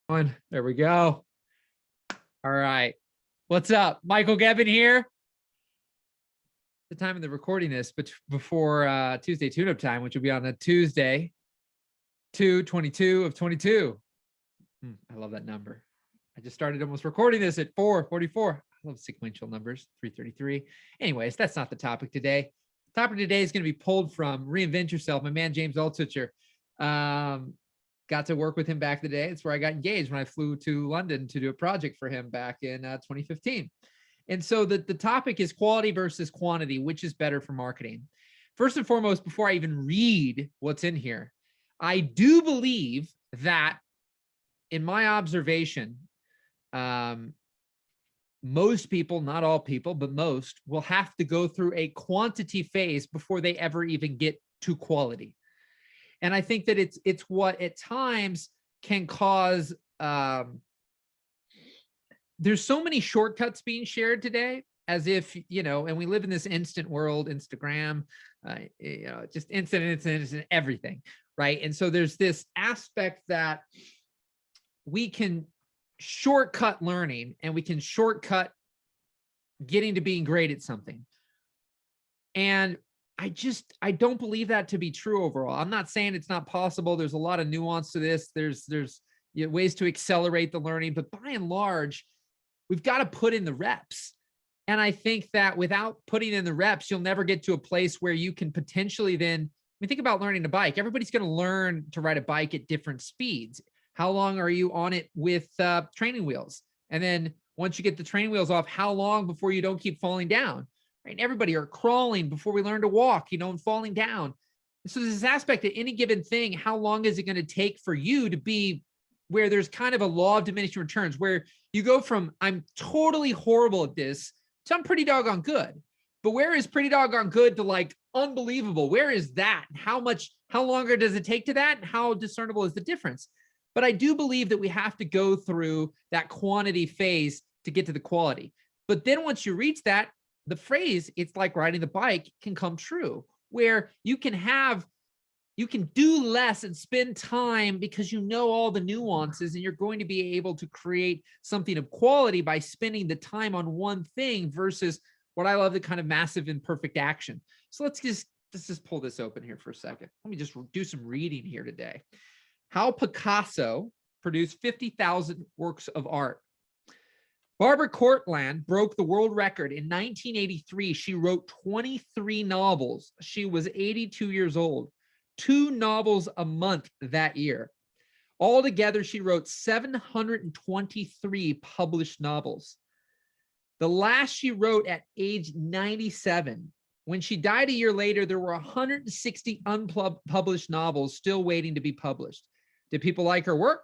There we go. All right. What's up? Michael Gebben here. The time of the recording this, but before Tuesday tune-up time, which will be on the Tuesday, 2/22 of 22. I love that number. I just started almost recording this at 4:44. I love sequential numbers, 3:33. Anyways, that's not the topic today. The topic today is going to be pulled from Reinvent Yourself. My man, James Altucher. Got to work with him back in the day. It's where I got engaged when I flew to London to do a project for him back in 2015. And so the topic is quality versus quantity, which is better for marketing. First and foremost, before I even read what's in here, I do believe that in my observation, most people, not all people, but most will have to go through a quantity phase before they ever even get to quality. And I think that it's what at times can cause, there's so many shortcuts being shared today, as if, and we live in this instant world, Instagram, just instant everything, right? And so there's this aspect that we can shortcut learning and we can shortcut getting to being great at something. And I don't believe that to be true overall. I'm not saying it's not possible. There's a lot of nuance to this. There's ways to accelerate the learning, but by and large, we've got to put in the reps. And I think that without putting in the reps, you'll never get to a place where you can potentially then, think about learning a bike. Everybody's going to learn to ride a bike at different speeds. How long are you on it with training wheels? And then once you get the training wheels off, how long before you don't keep falling down? Right? And everybody are crawling before we learn to walk, and falling down. And so there's this aspect of any given thing. How long is it going to take for you to be where there's kind of a law of diminishing returns, where you go from I'm totally horrible at this to I'm pretty doggone good. But where is pretty doggone good to like unbelievable? Where is that? How longer does it take to that? And how discernible is the difference? But I do believe that we have to go through that quantity phase to get to the quality. But then once you reach that, the phrase, it's like riding the bike, can come true, where you can do less and spend time because you know all the nuances, and you're going to be able to create something of quality by spending the time on one thing versus what I love, the kind of massive imperfect action. So let's just pull this open here for a second. Let me just do some reading here today. How Picasso produced 50,000 works of art. Barbara Cortland broke the world record. In 1983, she wrote 23 novels. She was 82 years old. 2 novels a month that year. Altogether, she wrote 723 published novels. The last she wrote at age 97. When she died a year later, there were 160 unpublished novels still waiting to be published. Did people like her work?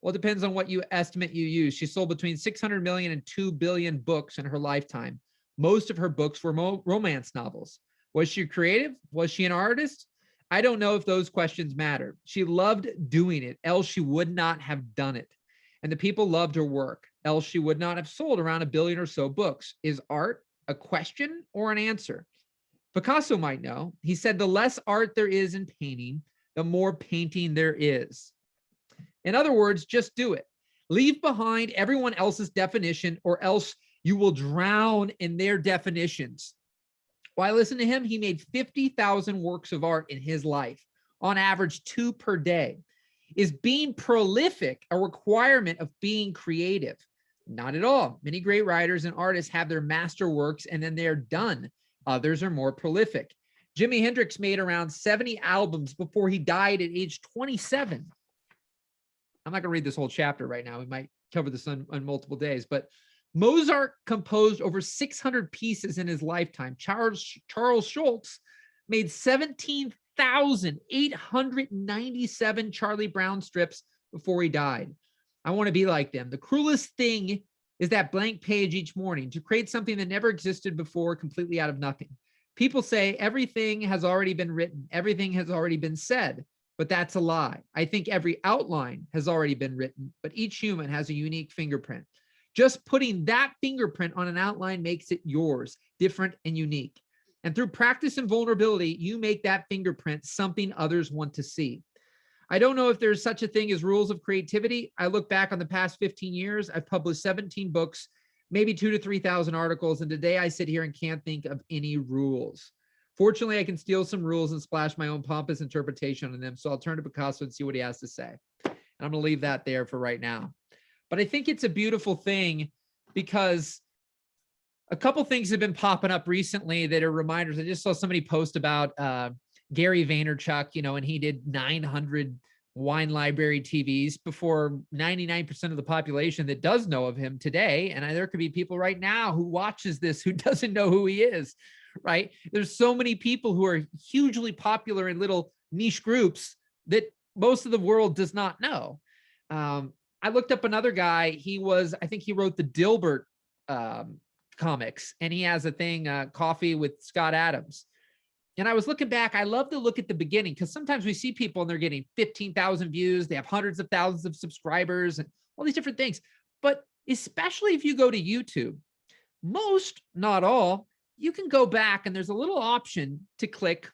Well, it depends on what estimate you use. She sold between 600 million and 2 billion books in her lifetime. Most of her books were romance novels. Was she creative? Was she an artist? I don't know if those questions matter. She loved doing it, else she would not have done it. And the people loved her work, else she would not have sold around 1 billion or so books. Is art a question or an answer? Picasso might know. He said, the less art there is in painting, the more painting there is. In other words, just do it. Leave behind everyone else's definition, or else you will drown in their definitions. Why listen to him? He made 50,000 works of art in his life, on average 2 per day. Is being prolific a requirement of being creative? Not at all. Many great writers and artists have their master works and then they're done. Others are more prolific. Jimi Hendrix made around 70 albums before he died at age 27. I'm not going to read this whole chapter right now. We might cover this on multiple days, but Mozart composed over 600 pieces in his lifetime. Charles Schulz made 17,897 Charlie Brown strips before he died. I want to be like them. The cruelest thing is that blank page each morning, to create something that never existed before, completely out of nothing. People say everything has already been written, everything has already been said, but that's a lie. I think every outline has already been written, but each human has a unique fingerprint. Just putting that fingerprint on an outline makes it yours, different and unique. And through practice and vulnerability, you make that fingerprint something others want to see. I don't know if there's such a thing as rules of creativity. I look back on the past 15 years, I've published 17 books, maybe 2,000 to 3,000 articles. And today I sit here and can't think of any rules. Fortunately, I can steal some rules and splash my own pompous interpretation on them. So I'll turn to Picasso and see what he has to say. And I'm going to leave that there for right now. But I think it's a beautiful thing because a couple things have been popping up recently that are reminders. I just saw somebody post about Gary Vaynerchuk, and he did 900 wine library TVs before 99% of the population that does know of him today. And there could be people right now who watches this who doesn't know who he is, right? There's so many people who are hugely popular in little niche groups that most of the world does not know. I looked up another guy. I think he wrote the Dilbert comics, and he has a thing, Coffee with Scott Adams. And I was looking back. I love to look at the beginning because sometimes we see people and they're getting 15,000 views. They have hundreds of thousands of subscribers and all these different things. But especially if you go to YouTube, most, not all, you can go back and there's a little option to click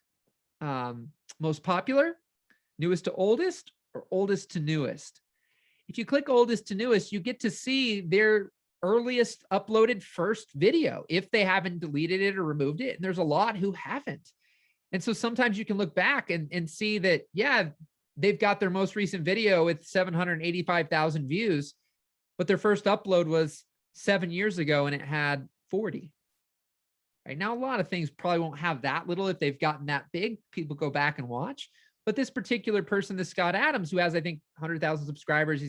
most popular, newest to oldest, or oldest to newest. If you click oldest to newest, you get to see their earliest uploaded first video if they haven't deleted it or removed it. And there's a lot who haven't. And so sometimes you can look back and see that, yeah, they've got their most recent video with 785,000 views, but their first upload was 7 years ago and it had 40. Right now, a lot of things probably won't have that little if they've gotten that big. People go back and watch. But this particular person, this Scott Adams, who has, I think, 100,000 subscribers,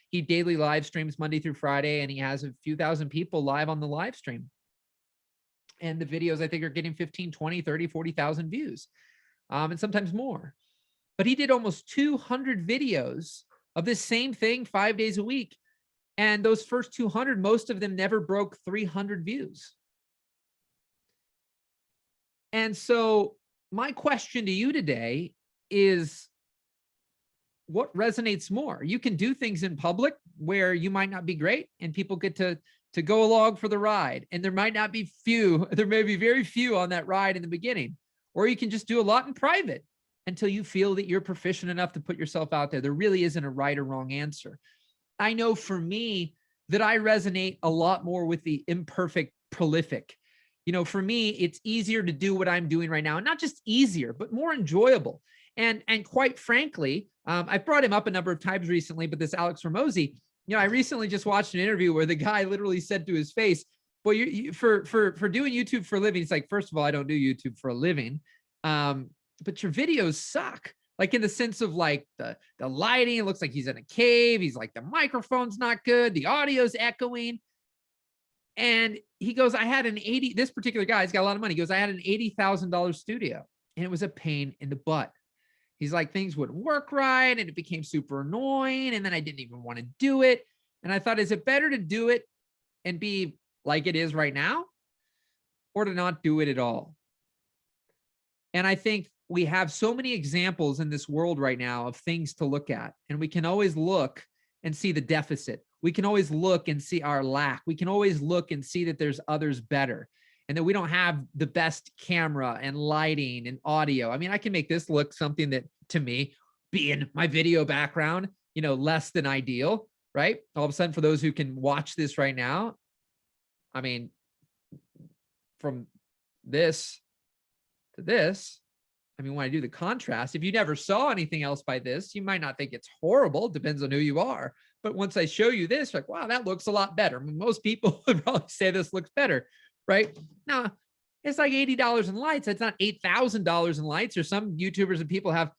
he daily live streams Monday through Friday, and he has a few thousand people live on the live stream. And the videos, I think, are getting 15, 20, 30, 40,000 views, and sometimes more. But he did almost 200 videos of this same thing 5 days a week. And those first 200, most of them never broke 300 views. And so my question to you today is, what resonates more? You can do things in public where you might not be great and people get to go along for the ride. And there may be very few on that ride in the beginning, or you can just do a lot in private until you feel that you're proficient enough to put yourself out there. There really isn't a right or wrong answer. I know for me that I resonate a lot more with the imperfect prolific. For me, it's easier to do what I'm doing right now, and not just easier, but more enjoyable. And quite frankly, I've brought him up a number of times recently, but this Alex Hormozi, I recently just watched an interview where the guy literally said to his face, well, for doing YouTube for a living, it's like, first of all, I don't do YouTube for a living, but your videos suck. Like in the sense of like the lighting, it looks like he's in a cave. He's like, the microphone's not good. The audio's echoing. And he goes, this particular guy, he's got a lot of money. He goes, I had an $80,000 studio and it was a pain in the butt. He's like, things wouldn't work right. And it became super annoying. And then I didn't even want to do it. And I thought, is it better to do it and be like it is right now, or to not do it at all? And I think we have so many examples in this world right now of things to look at. And we can always look and see the deficit. We can always look and see our lack. We can always look and see that there's others better, and that we don't have the best camera and lighting and audio. I mean, I can make this look something that, to me, being my video background, less than ideal, right? All of a sudden, for those who can watch this right now, I mean, from this to this, I mean, when I do the contrast, if you never saw anything else by this, you might not think it's horrible. It depends on who you are. But once I show you this, like, wow, that looks a lot better. I mean, most people would probably say this looks better, right? Now, it's like $80 in lights. It's not $8,000 in lights. Or some YouTubers and people have,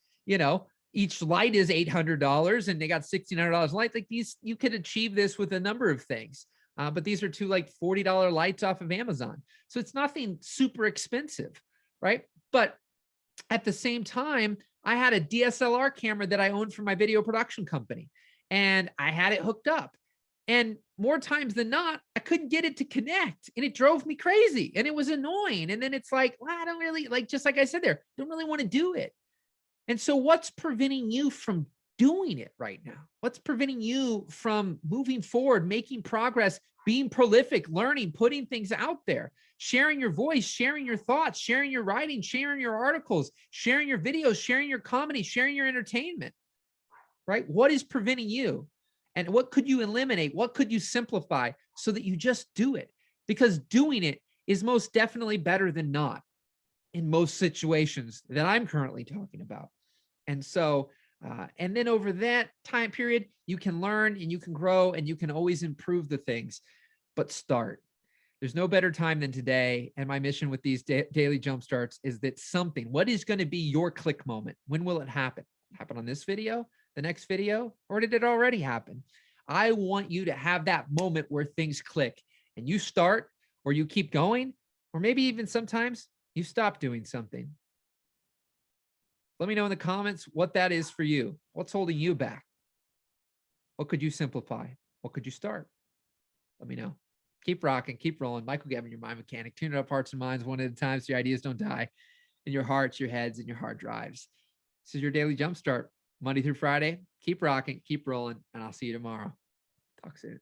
each light is $800 and they got $1,600 in lights. Like these, you could achieve this with a number of things. But these are two like $40 lights off of Amazon. So it's nothing super expensive, right? But at the same time, I had a DSLR camera that I owned for my video production company, and I had it hooked up. And more times than not, I couldn't get it to connect, and it drove me crazy, and it was annoying. And then it's like, well, I don't really, like, just like I said there, don't really want to do it. And so what's preventing you from doing it right now? What's preventing you from moving forward, making progress, being prolific, learning, putting things out there, sharing your voice, sharing your thoughts, sharing your writing, sharing your articles, sharing your videos, sharing your comedy, sharing your entertainment? right? What is preventing you? And what could you eliminate? What could you simplify so that you just do it? Because doing it is most definitely better than not in most situations that I'm currently talking about. And so, and then over that time period, you can learn and you can grow and you can always improve the things, but start. There's no better time than today. And my mission with these daily jump starts is that something, what is going to be your click moment? When will it happen? Happen on this video, the next video, or did it already happen? I want you to have that moment where things click and you start or you keep going, or maybe even sometimes you stop doing something. Let me know in the comments what that is for you. What's holding you back? What could you simplify? What could you start? Let me know. Keep rocking, keep rolling. Michael Gebben, your mind mechanic. Tune it up hearts and minds one at a time so your ideas don't die in your hearts, your heads, and your hard drives. This is your daily jumpstart, Monday through Friday. Keep rocking, keep rolling, and I'll see you tomorrow. Talk soon.